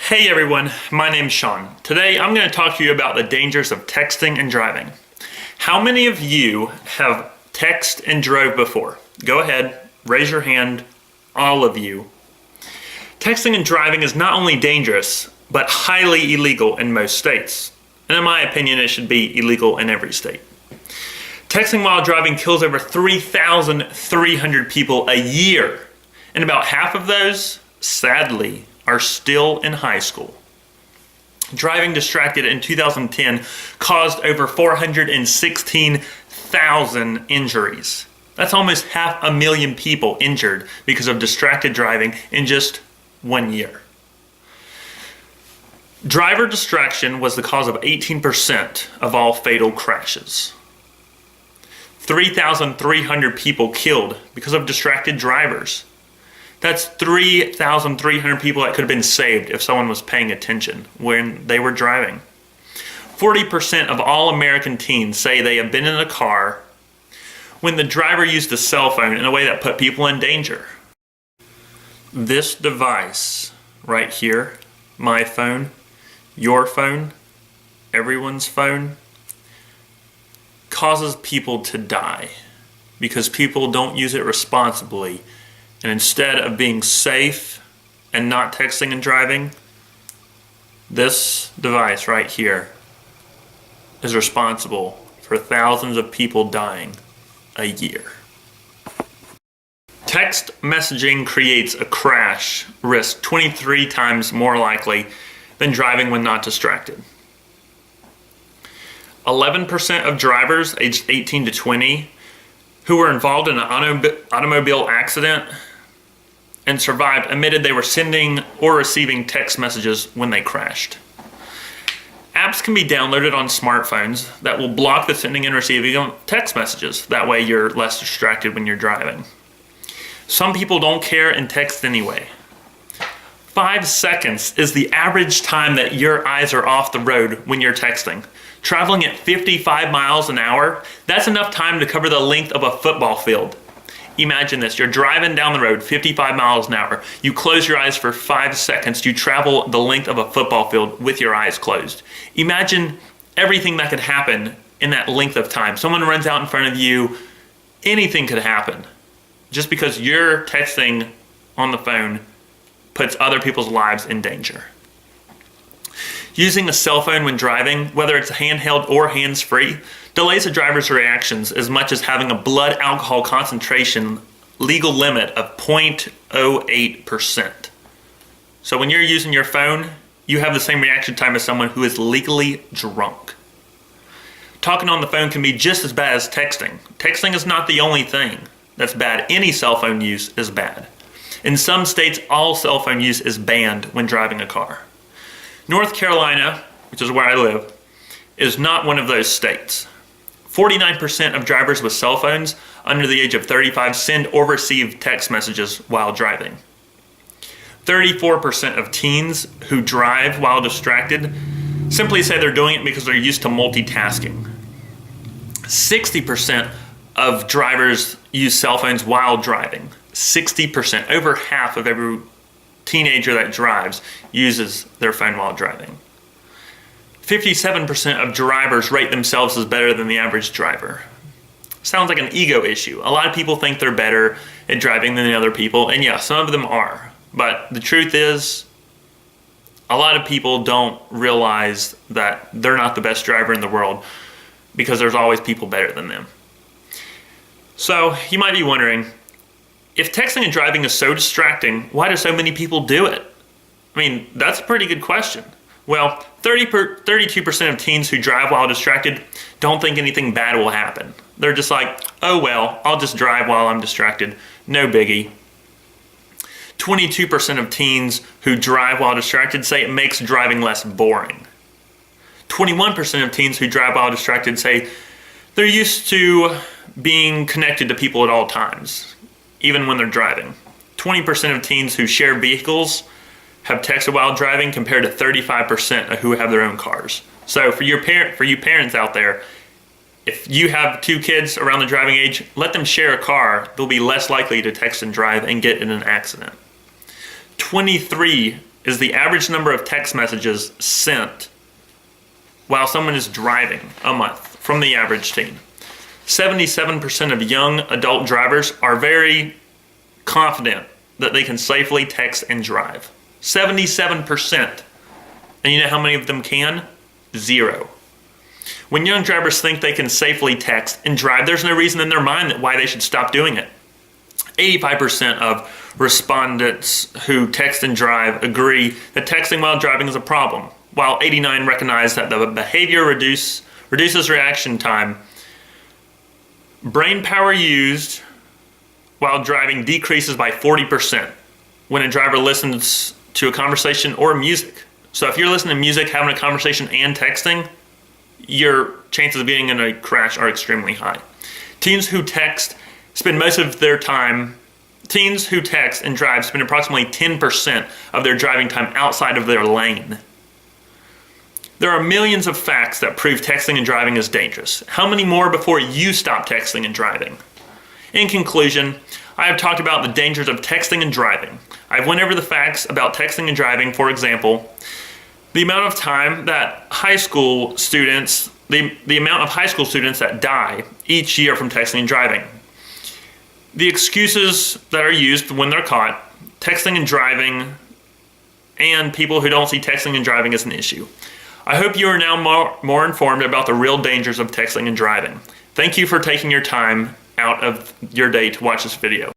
Hey everyone, my name's Sean. Today I'm going to talk to you about the dangers of texting and driving. How many of you have texted and drove before? Go ahead, raise your hand, all of you. Texting and driving is not only dangerous, but highly illegal in most states. And in my opinion, it should be illegal in every state. Texting while driving kills over 3,300 people a year. And about half of those, sadly, are still in high school. Driving distracted in 2010 caused over 416,000 injuries. That's almost 500,000 people injured because of distracted driving in just 1 year. Driver distraction was the cause of 18% of all fatal crashes. 3,300 people killed because of distracted drivers. That's 3,300 people that could have been saved if someone was paying attention when they were driving. 40% of all American teens say they have been in a car when the driver used a cell phone in a way that put people in danger. This device right here, my phone, your phone, everyone's phone, causes people to die because people don't use it responsibly. And instead of being safe and not texting and driving, this device right here is responsible for thousands of people dying a year. Text messaging creates a crash risk 23 times more likely than driving when not distracted. 11% of drivers aged 18 to 20 who were involved in an automobile accident and survived admitted they were sending or receiving text messages when they crashed. Apps can be downloaded on smartphones that will block the sending and receiving of text messages. That way you're less distracted when you're driving. Some people don't care and text anyway. 5 seconds is the average time that your eyes are off the road when you're texting. Traveling at 55 miles an hour, that's enough time to cover the length of a football field. Imagine this, you're driving down the road 55 miles an hour. You close your eyes for 5 seconds. You travel the length of a football field with your eyes closed. Imagine everything that could happen in that length of time. Someone runs out in front of you, anything could happen. Just because you're texting on the phone puts other people's lives in danger. Using a cell phone when driving, whether it's handheld or hands-free, delays a driver's reactions as much as having a blood alcohol concentration legal limit of 0.08%. So when you're using your phone, you have the same reaction time as someone who is legally drunk. Talking on the phone can be just as bad as texting. Texting is not the only thing that's bad. Any cell phone use is bad. In some states, all cell phone use is banned when driving a car. North Carolina, which is where I live, is not one of those states. 49% of drivers with cell phones under the age of 35 send or receive text messages while driving. 34% of teens who drive while distracted simply say they're doing it because they're used to multitasking. 60% of drivers use cell phones while driving. 60%, over half of every teenager that drives uses their phone while driving. 57% of drivers rate themselves as better than the average driver. Sounds like an ego issue. A lot of people think they're better at driving than the other people, and yeah, some of them are. But the truth is, a lot of people don't realize that they're not the best driver in the world because there's always people better than them. So you might be wondering, if texting and driving is so distracting, why do so many people do it? I mean, that's a pretty good question. Well, 32% of teens who drive while distracted don't think anything bad will happen. They're just like, oh well, I'll just drive while I'm distracted. No biggie. 22% of teens who drive while distracted say it makes driving less boring. 21% of teens who drive while distracted say they're used to being connected to people at all times, even when they're driving. 20% of teens who share vehicles have texted while driving compared to 35% who have their own cars. So for you parents out there, if you have 2 kids around the driving age, let them share a car. They'll be less likely to text and drive and get in an accident. 23 is the average number of text messages sent while someone is driving a month from the average teen. 77% of young adult drivers are very confident that they can safely text and drive. 77%. And you know how many of them can? 0. When young drivers think they can safely text and drive, there's no reason in their mind that why they should stop doing it. 85% of respondents who text and drive agree that texting while driving is a problem, while 89% recognize that the behavior reduces reaction time. Brain power used while driving decreases by 40% when a driver listens to a conversation or music. So if you're listening to music, having a conversation, and texting, your chances of getting in a crash are extremely high. Teens who text and drive spend approximately 10% of their driving time outside of their lane. There are millions of facts that prove texting and driving is dangerous. How many more before you stop texting and driving? In conclusion, I have talked about the dangers of texting and driving. I've went over the facts about texting and driving. For example, the amount of time that high school students, the amount of high school students that die each year from texting and driving. The excuses that are used when they're caught, texting and driving, and people who don't see texting and driving as an issue. I hope you are now more informed about the real dangers of texting and driving. Thank you for taking your time out of your day to watch this video.